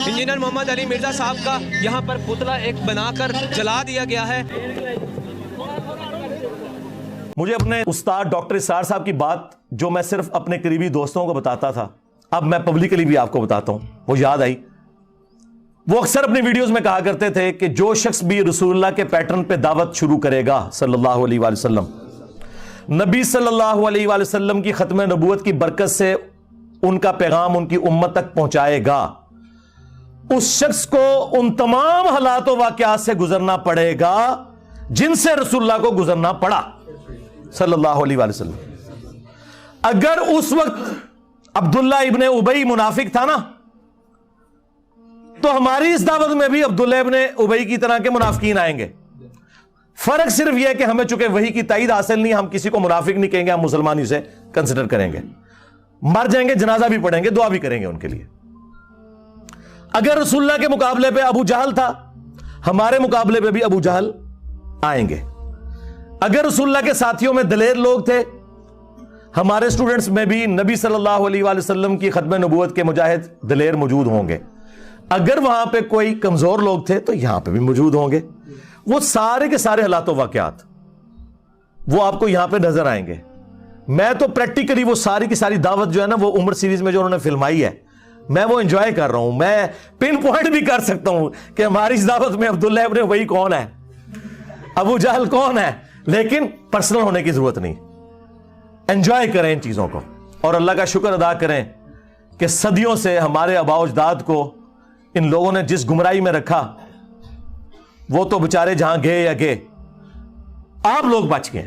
Engineer محمد علی مرزا صاحب کا یہاں پر پتلا ایک بنا کر جلا دیا گیا ہے۔ مجھے اپنے استاد ڈاکٹر اسرار صاحب کی بات جو میں صرف اپنے قریبی دوستوں کو بتاتا تھا، اب میں پبلکلی بھی آپ کو بتاتا ہوں، وہ یاد آئی۔ وہ اکثر اپنی ویڈیوز میں کہا کرتے تھے کہ جو شخص بھی رسول اللہ کے پیٹرن پہ دعوت شروع کرے گا صلی اللہ علیہ وآلہ وسلم، نبی صلی اللہ علیہ وآلہ وسلم کی ختم نبوت کی برکت سے ان کا پیغام ان کی امت تک پہنچائے گا، اس شخص کو ان تمام حالات و واقعات سے گزرنا پڑے گا جن سے رسول اللہ کو گزرنا پڑا صلی اللہ علیہ وآلہ وسلم۔ اگر اس وقت عبداللہ ابن ابی منافق تھا نا، تو ہماری اس دعوت میں بھی عبداللہ ابن ابی کی طرح کے منافقین آئیں گے۔ فرق صرف یہ ہے کہ ہمیں چونکہ وحی کی تائید حاصل نہیں، ہم کسی کو منافق نہیں کہیں گے، ہم مسلمان ہی سے کنسیڈر کریں گے، مر جائیں گے جنازہ بھی پڑھیں گے، دعا بھی کریں گے ان کے لیے۔ اگر رسول اللہ کے مقابلے پہ ابو جہل تھا، ہمارے مقابلے پہ بھی ابو جہل آئیں گے۔ اگر رسول اللہ کے ساتھیوں میں دلیر لوگ تھے، ہمارے اسٹوڈنٹس میں بھی نبی صلی اللہ علیہ وآلہ وسلم کی ختم نبوت کے مجاہد دلیر موجود ہوں گے۔ اگر وہاں پہ کوئی کمزور لوگ تھے تو یہاں پہ بھی موجود ہوں گے۔ وہ سارے کے سارے حالات و واقعات وہ آپ کو یہاں پہ نظر آئیں گے۔ میں تو پریکٹیکلی وہ ساری کی ساری دعوت جو ہے نا، وہ عمر سیریز میں جو انہوں نے فلمائی ہے، میں وہ انجوائے کر رہا ہوں۔ میں پن پوائنٹ بھی کر سکتا ہوں کہ ہماری اس دعوت میں عبداللہ ابن ابی کون ہے، ابو جہل کون ہے، لیکن پرسنل ہونے کی ضرورت نہیں۔ انجوائے کریں ان چیزوں کو، اور اللہ کا شکر ادا کریں کہ صدیوں سے ہمارے آباء و اجداد کو ان لوگوں نے جس گمراہی میں رکھا، وہ تو بےچارے جہاں گئے یا گئے، آپ لوگ بچ گئے۔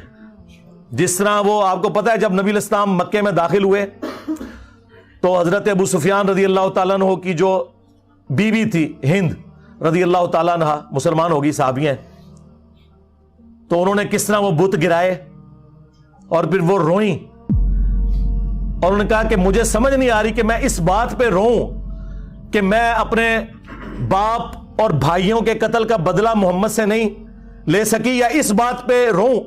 جس طرح وہ آپ کو پتا ہے جب نبی علیہ السلام مکے میں داخل ہوئے تو حضرت ابو سفیان رضی اللہ تعالیٰ عنہ کی جو بیوی تھی ہند رضی اللہ تعالیٰ عنہ، مسلمان ہوگی، صحابی ہیں، تو انہوں نے کس طرح وہ بت گرائے اور پھر وہ روئیں، اور انہوں نے کہا کہ مجھے سمجھ نہیں آ رہی کہ میں اس بات پہ روؤں کہ میں اپنے باپ اور بھائیوں کے قتل کا بدلہ محمد سے نہیں لے سکی، یا اس بات پہ روؤں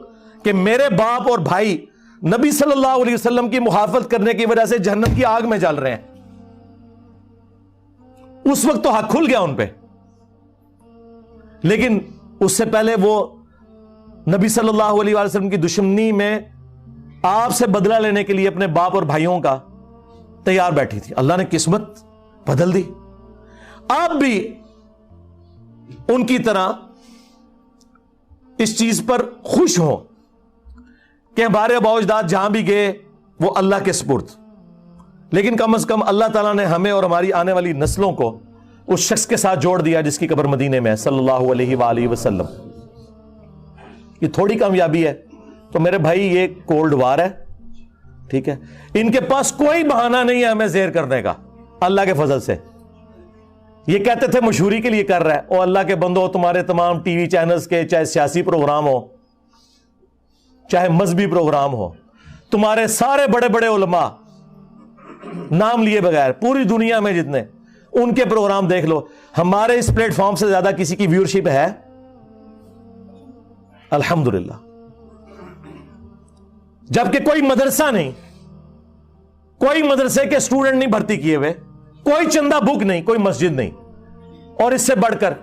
کہ میرے باپ اور بھائی نبی صلی اللہ علیہ وسلم کی محافظت کرنے کی وجہ سے جہنم کی آگ میں جل رہے ہیں۔ اس وقت تو حق کھل گیا ان پہ، لیکن اس سے پہلے وہ نبی صلی اللہ علیہ وسلم کی دشمنی میں آپ سے بدلہ لینے کے لیے اپنے باپ اور بھائیوں کا تیار بیٹھی تھی۔ اللہ نے قسمت بدل دی۔ آپ بھی ان کی طرح اس چیز پر خوش ہوں کہ ہمارے آباء و اجداد جہاں بھی گئے وہ اللہ کے سپرد، لیکن کم از کم اللہ تعالیٰ نے ہمیں اور ہماری آنے والی نسلوں کو اس شخص کے ساتھ جوڑ دیا جس کی قبر مدینے میں ہے صلی اللہ علیہ وآلہ وسلم۔ یہ تھوڑی کامیابی ہے تو میرے بھائی یہ کولڈ وار ہے، ٹھیک ہے؟ ان کے پاس کوئی بہانہ نہیں ہے ہمیں زیر کرنے کا، اللہ کے فضل سے۔ یہ کہتے تھے مشہوری کے لیے کر رہا ہے، اور اللہ کے بندو تمہارے تمام ٹی وی چینلز کے چاہے سیاسی پروگرام ہو چاہے مذہبی پروگرام ہو، تمہارے سارے بڑے بڑے علماء نام لیے بغیر پوری دنیا میں جتنے، ان کے پروگرام دیکھ لو، ہمارے اس پلیٹ فارم سے زیادہ کسی کی ویورشپ ہے؟ الحمدللہ۔ جبکہ کوئی مدرسہ نہیں، کوئی مدرسے کے اسٹوڈنٹ نہیں بھرتی کیے ہوئے، کوئی چندہ بک نہیں، کوئی مسجد نہیں، اور اس سے بڑھ کر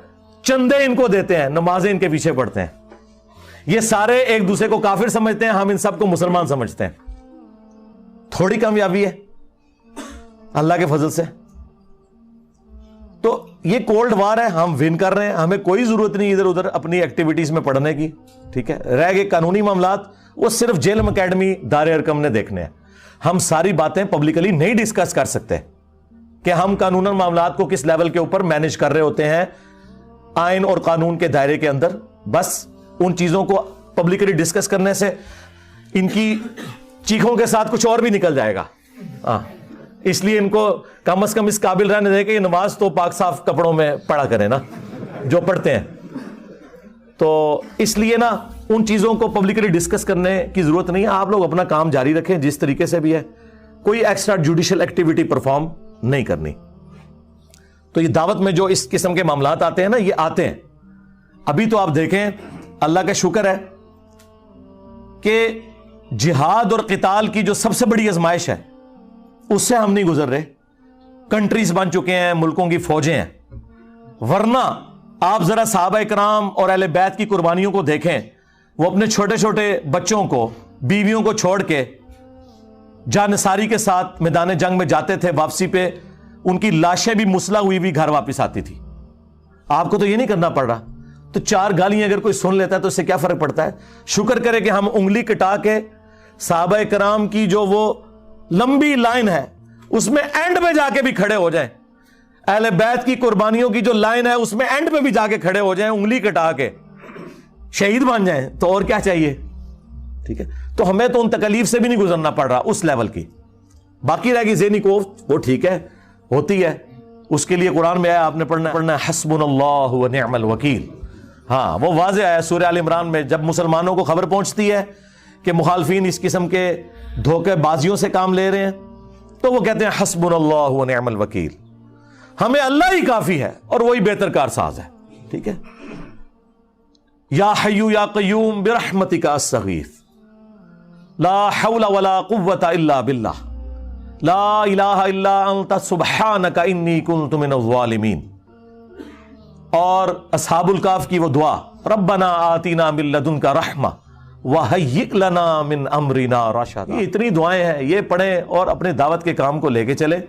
چندے ان کو دیتے ہیں، نمازیں ان کے پیچھے پڑھتے ہیں۔ یہ سارے ایک دوسرے کو کافر سمجھتے ہیں، ہم ان سب کو مسلمان سمجھتے ہیں۔ تھوڑی کامیابی ہے اللہ کے فضل سے۔ تو یہ کولڈ وار ہے، ہم ون کر رہے ہیں، ہمیں کوئی ضرورت نہیں ادھر ادھر اپنی ایکٹیویٹیز میں پڑھنے کی، ٹھیک ہے؟ رہ گئے قانونی معاملات، وہ صرف جیلم اکیڈمی دار ارکم نے دیکھنے ہیں۔ ہم ساری باتیں پبلکلی نہیں ڈسکس کر سکتے کہ ہم قانون معاملات کو کس لیول کے اوپر مینج کر رہے ہوتے ہیں آئین اور قانون کے دائرے کے اندر۔ بس ان چیزوں کو پبلکلی ڈسکس کرنے سے ان کی چیخوں کے ساتھ کچھ اور بھی نکل جائے گا، اس لیے ان کو کم از کم اس قابل رہنے دے کہ یہ نماز تو پاک صاف کپڑوں میں پڑھا کریں نا جو پڑھتے ہیں۔ تو اس لیے نا ان چیزوں کو پبلکلی ڈسکس کرنے کی ضرورت نہیں ہے، آپ لوگ اپنا کام جاری رکھیں جس طریقے سے بھی ہے، کوئی ایکسٹرا جوڈیشل ایکٹیویٹی پرفارم نہیں کرنی۔ تو یہ دعوت میں جو اس قسم کے معاملات آتے ہیں نا، یہ آتے ہیں۔ ابھی تو آپ دیکھیں اللہ کا شکر ہے کہ جہاد اور قتال کی جو سب سے بڑی آزمائش ہے اس سے ہم نہیں گزر رہے۔ کنٹریز بن چکے ہیں, ملکوں کی فوجیں ہیں. ورنہ آپ ذرا صحابہ کرام اور اہل بیت کی قربانیوں کو دیکھیں. وہ اپنے چھوٹے چھوٹے بچوں کو, بیویوں کو چھوڑ کے جانصاری کے ساتھ میدان جنگ میں جاتے تھے. واپسی پہ ان کی لاشیں بھی مسلح ہوئی بھی گھر واپس آتی تھی. آپ کو تو یہ نہیں کرنا پڑ رہا. تو 4 گالیاں اگر کوئی سن لیتا ہے تو اس سے کیا فرق پڑتا ہے؟ شکر کرے کہ ہم انگلی کٹا کے صحابہ کرام کی جو وہ لمبی لائن ہے اس میں اینڈ پہ جا کے بھی کھڑے ہو جائیں. اہل بیت کی قربانیوں کی جو لائن ہے اس میں اینڈ پہ بھی جا کے کھڑے ہو جائیں, انگلی کٹا کے شہید بن جائیں, تو اور کیا چاہیے؟ ٹھیک ہے, تو ہمیں تو ان تکلیف سے بھی نہیں گزرنا پڑ رہا اس لیول کی. باقی رہ گی ذہنی کوفت, وہ ٹھیک ہے, ہوتی ہے. اس کے لیے قرآن میں آیا, آپ نے پڑھنا ہے حسبنا اللہ و نعم الوکیل. ہاں وہ واضح ہے سورہ آل عمران میں. جب مسلمانوں کو خبر پہنچتی ہے کہ مخالفین اس قسم کے دھوکے بازیوں سے کام لے رہے ہیں تو وہ کہتے ہیں حسبنا اللہ و نعم الوکیل, ہمیں اللہ ہی کافی ہے اور وہی بہتر کار ساز ہے. ٹھیک ہے, یا حی یا قیوم برحمتک استغیث لا حول ولا قوة الا باللہ لا الہ الا انت سبحانک انی کنت من الظالمین. اور اصحاب الکاف کی وہ دعا, ربنا آتینا من لدنک رحمہ وہیئ لنا من امرنا رشدا. یہ اتنی دعائیں ہیں, یہ پڑھیں اور اپنے دعوت کے کام کو لے کے چلے.